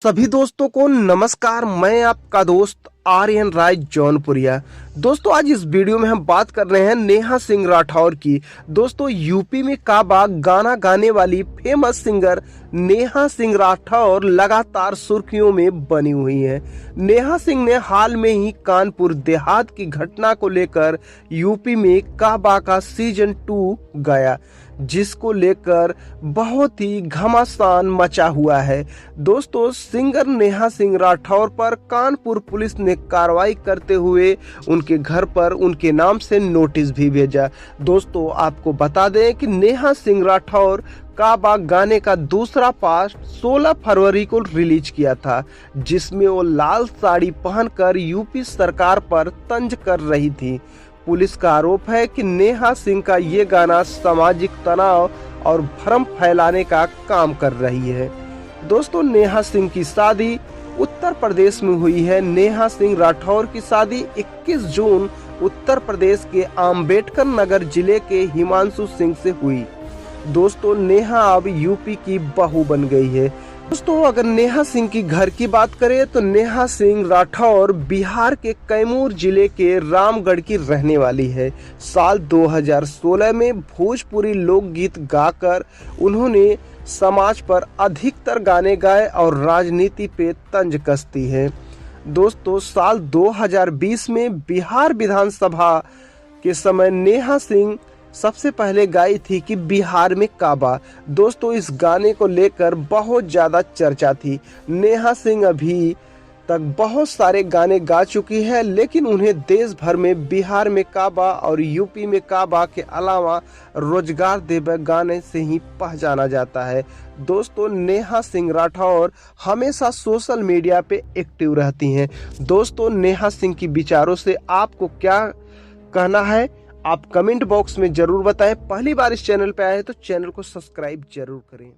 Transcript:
सभी दोस्तों को नमस्कार। मैं आपका दोस्त आर्यन राय जौनपुरिया। दोस्तों आज इस वीडियो में हम बात कर रहे हैं नेहा सिंह राठौर की। दोस्तों यूपी में काबा गाना गाने वाली फेमस सिंगर नेहा सिंह राठौर लगातार सुर्खियों में बनी हुई है। नेहा सिंह ने हाल में ही कानपुर देहात की घटना को लेकर यूपी में काबा का सीजन 2 गाया, जिसको लेकर बहुत ही घमासान मचा हुआ है। दोस्तों सिंगर नेहा सिंह राठौर पर कानपुर पुलिस ने कार्रवाई करते हुए उनके घर पर उनके नाम से नोटिस भी भेजा। दोस्तों आपको बता दें कि नेहा सिंह राठौर काबा गाने का दूसरा पार्ट 16 फरवरी को रिलीज किया था, जिसमें वो लाल साड़ी पहनकर यूपी सरकार पर तंज कर रही थी। पुलिस का आरोप है कि नेहा सिंह का ये गाना सामाजिक तनाव और भ्रम फैलाने का काम कर रही है। दोस्तों नेहा सिंह की शादी उत्तर प्रदेश में हुई है। नेहा सिंह राठौर की शादी 21 जून उत्तर प्रदेश के अम्बेडकर नगर जिले के हिमांशु सिंह से हुई। दोस्तों नेहा अब यूपी की बहू बन गई है। दोस्तों अगर नेहा सिंह की घर की बात करें तो नेहा सिंह राठौर बिहार के कैमूर जिले के रामगढ़ की रहने वाली है। साल 2016 में भोजपुरी लोकगीत गाकर उन्होंने समाज पर अधिकतर गाने गाए और राजनीति पे तंज कसती है। दोस्तों साल 2020 में बिहार विधानसभा के समय नेहा सिंह सबसे पहले गाई थी कि बिहार में काबा। दोस्तों इस गाने को लेकर बहुत ज़्यादा चर्चा थी। नेहा सिंह अभी तक बहुत सारे गाने गा चुकी है, लेकिन उन्हें देश भर में बिहार में काबा और यूपी में काबा के अलावा रोजगार देवे गाने से ही पहचाना जाता है। दोस्तों नेहा सिंह राठौर हमेशा सोशल मीडिया पे एक्टिव रहती हैं। दोस्तों नेहा सिंह की विचारों से आपको क्या कहना है, आप कमेंट बॉक्स में जरूर बताएं। पहली बार इस चैनल पे आए तो चैनल को सब्सक्राइब जरूर करें।